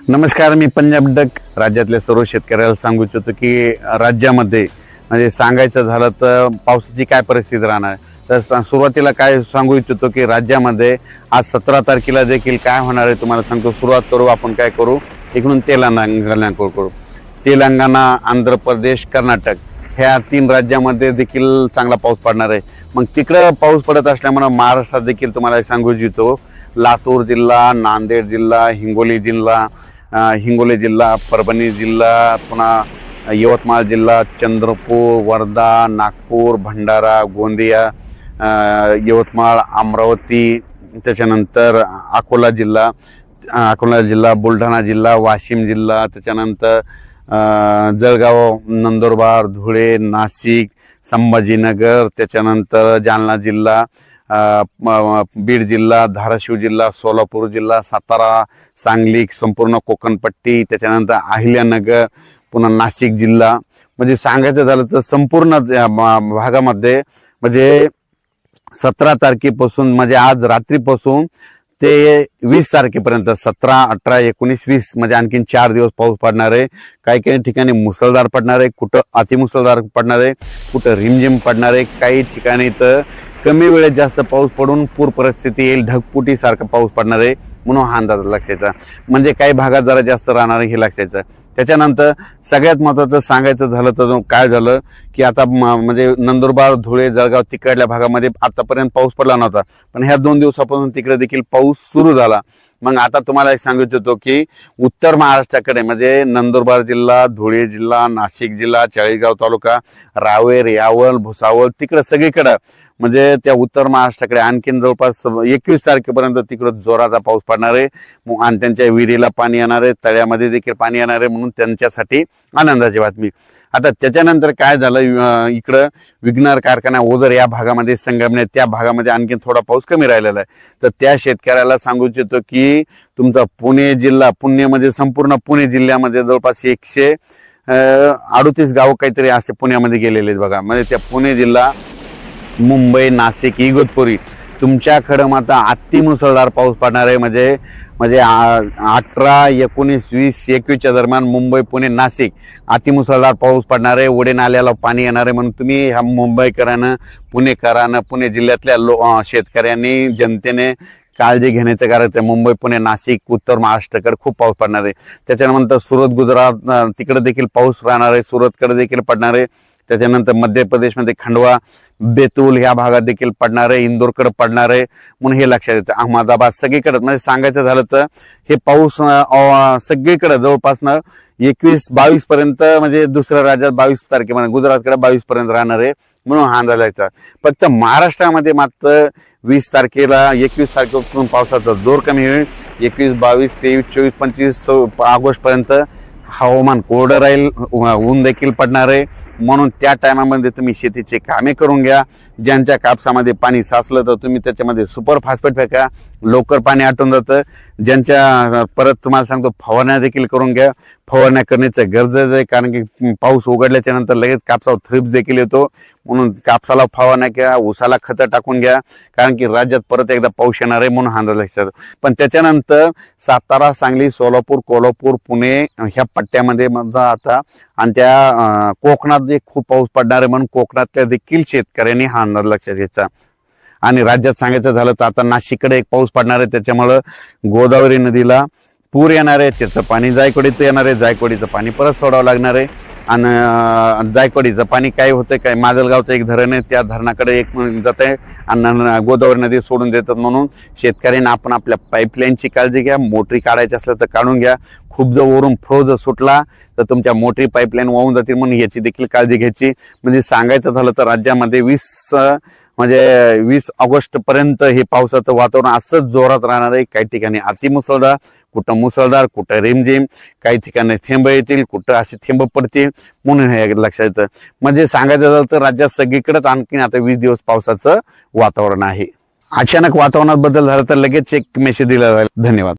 नमस्कार, मी पंजाब डक राज्यातल्या सर्व शेतकऱ्याला सांगू इच्छितो की राज्यामध्ये म्हणजे सांगायचं झालं तर पावसाची काय परिस्थिती राहणार तर सुरुवातीला काय सांगू इच्छितो की राज्यामध्ये आज 17 तारखेला देखील काय होणार आहे तुम्हाला सांगतो। सुरुवात करू आपण काय करू इकडून तेलंगणा, आंध्र प्रदेश, कर्नाटक ह्या 3 राज्यामध्ये देखील चांगला पाऊस पडणार आहे। मग तिकडे पाऊस पडत असल्यामुळे महाराष्ट्रात देखील तुम्हाला सांगू इच्छितो लातूर जिल्हा, नांदेड जिल्हा, हिंगोली जिल्हा, परभणी जिल्हा, पुन्हा यवतमाळ जिल्हा, चंद्रपूर, वर्धा, नागपूर, भंडारा, गोंदिया, यवतमाळ, अमरावती, त्याच्यानंतर अकोला जिल्हा, बुलढाणा जिल्हा, वाशिम जिल्हा, त्याच्यानंतर जळगाव, नंदुरबार, धुळे, नाशिक, संभाजीनगर, त्याच्यानंतर जालना जिल्हा, बीड जिल्हा, धाराशिव जिल्हा, सोलापूर जिल्हा, सातारा, सांगली, संपूर्ण कोकणपट्टी, त्याच्यानंतर अहिल्यानगर, पुन्हा नाशिक जिल्हा म्हणजे सांगायचं झालं तर संपूर्ण भागामध्ये म्हणजे 17 तारखेपासून म्हणजे आज रात्रीपासून ते 20 तारखेपर्यंत 17, 18, 19, 20 म्हणजे आणखीन 4 दिवस पाऊस पडणार आहे। काही ठिकाणी मुसळधार पडणार आहे, कुठं अतिमुसळधार पडणार आहे, कुठं रिमझिम पडणार आहे, काही ठिकाणी तर कमी वेळेत जास्त पाऊस पडून पूर परिस्थिती येईल, ढगफुटी सारखा पाऊस पडणार आहे म्हणून हा अंदाज लक्षाचा म्हणजे काही भागात जरा जास्त राहणार आहे हे लक्षाचं। त्याच्यानंतर सगळ्यात महत्त्वाचं सांगायचं झालं तर काय झालं की आता म्हणजे नंदुरबार, धुळे, जळगाव तिकडल्या भागामध्ये आतापर्यंत पाऊस पडला नव्हता, पण ह्या 2 दिवसापासून तिकडे देखील पाऊस सुरू झाला। मग आता तुम्हाला एक सांगू इच्छितो की उत्तर महाराष्ट्राकडे म्हणजे नंदुरबार जिल्हा, धुळे जिल्हा, नाशिक जिल्हा, चाळीसगाव तालुका, रावेर, यावल, भुसावळ तिकडे सगळीकडे म्हणजे त्या उत्तर महाराष्ट्राकडे आणखीन जवळपास 21 तारखेपर्यंत तिकडे जोराचा पाऊस पडणार आहे आणि त्यांच्या विहिरीला पाणी येणार आहे, तळ्यामध्ये देखील पाणी येणार आहे म्हणून त्यांच्यासाठी आनंदाची बातमी। आता त्याच्यानंतर काय झालं इकडं विघ्नर कारखाना ओझर या भागामध्ये संगमनेर त्या भागामध्ये आणखीन थोडा पाऊस कमी राहिलेला आहे। तर त्या शेतकऱ्याला सांगू इच्छितो की तुमचा पुणे जिल्हा, पुणे म्हणजे संपूर्ण पुणे जिल्ह्यामध्ये जवळपास 138 गाव काहीतरी असे पुण्यामध्ये गेलेले आहेत बघा। म्हणजे त्या पुणे जिल्हा, मुंबई, नाशिक, इगतपुरी तुमच्याकडे मात्र अतिमुसळधार पाऊस पडणार आहे। म्हणजे 18, 19, 20, 21 दरम्यान मुंबई, पुणे, नाशिक अतिमुसळधार पाऊस पडणार आहे। ओढे नाल्याला पाणी येणार आहे म्हणून तुम्ही ह्या मुंबईकरांना, पुणेकरांना, पुणे जिल्ह्यातल्या शेतकऱ्यांनी, जनतेने काळजी घेण्याचं कारण मुंबई, पुणे, नाशिक, उत्तर महाराष्ट्राकडे खूप पाऊस पडणार आहे। त्याच्यानंतर सुरत, गुजरात तिकडे देखील पाऊस राहणार आहे, सुरतकडे देखील पडणार आहे। त्याच्यानंतर मध्य प्रदेशमध्ये खंडवा, बेतूल ह्या भागात देखील पडणार आहे, इंदोरकडे पडणार आहे म्हणून हे लक्षात येतं। अहमदाबाद सगळीकडे म्हणजे सांगायचं झालं तर हे पाऊस सगळीकडे जवळपास 21-22 पर्यंत म्हणजे दुसऱ्या राज्यात 22 तारखेपर्यंत, गुजरातकडे 22 पर्यंत राहणार आहे म्हणून हा अंदाज लागला। फक्त महाराष्ट्रामध्ये मात्र 20 तारखेला 21 तारखेपासून पावसाचा जोर कमी होईल। 21, 22, 23, 24, 25 ऑगस्ट पर्यंत हवामान कोरडं राहील, ऊन देखील पडणार आहे म्हणून त्या टायमामध्ये तुम्ही शेतीचे कामे करून घ्या। ज्यांच्या कापसामध्ये पाणी साचलं तर तुम्ही त्याच्यामध्ये सुपर फॉस्फेट फेका, लवकर पाणी आटून जातं। ज्यांच्या परत तुम्हाला सांगतो फवारण्या देखील करून घ्या। फवारण्या करण्याचं गरजेचं आहे कारण की पाऊस उघडल्याच्या नंतर लगेच कापसावर थ्रिप्स देखील येतो म्हणून कापसाला फवारण्या घ्या, ऊसाला खतं टाकून घ्या कारण की राज्यात परत एकदा पाऊस येणार आहे म्हणून अंदाज लक्षात। पण त्याच्यानंतर सातारा, सांगली, सोलापूर, कोल्हापूर, पुणे ह्या पट्ट्यामध्ये आता आणि त्या कोकणात खूप पाऊस पडणार आहे म्हणून कोकणातल्या देखील शेतकऱ्यांनी हा अंदाज लक्षात घ्यायचा। आणि राज्यात सांगायचं झालं तर आता नाशिककडे एक पाऊस पडणार आहे, त्याच्यामुळं गोदावरी नदीला पूर येणार आहे, त्याचं पाणी जायकवाडीत येणार आहे, जायकवाडीचं पाणी परत सोडावं लागणार आहे। आणि जायकवाडीचं पाणी काय होतंय काय माजलगावचं एक धरण आहे त्या धरणाकडे एक जात आहे आणि गोदावरी नदी सोडून देतात म्हणून शेतकऱ्यांना आपण आपल्या पाईपलाईनची काळजी घ्या। मोटरी काढायची असलं तर काढून घ्या, खूप जर वरून फ्लो जर सुटला तर तुमच्या मोटरी पाईपलाईन वाहून जातील म्हणून याची देखील काळजी घ्यायची। म्हणजे सांगायचं झालं तर राज्यामध्ये 20 ऑगस्ट पर्यंत हे पावसाचं वातावरण असंच जोरात राहणार आहे। काही ठिकाणी अतिमुसळधार, कुठं मुसळधार, कुठं रिमझिम, काही ठिकाणी थेंब येतील, कुठं असे थेंब पडतील म्हणून हे लक्षात येतं। म्हणजे सांगायचं झालं तर राज्यात सगळीकडेच आणखीन आता 20 दिवस पावसाचं वातावरण आहे। अचानक वातावरणात बदल झाला तर लगेच एक मेसेज दिला जाईल। धन्यवाद।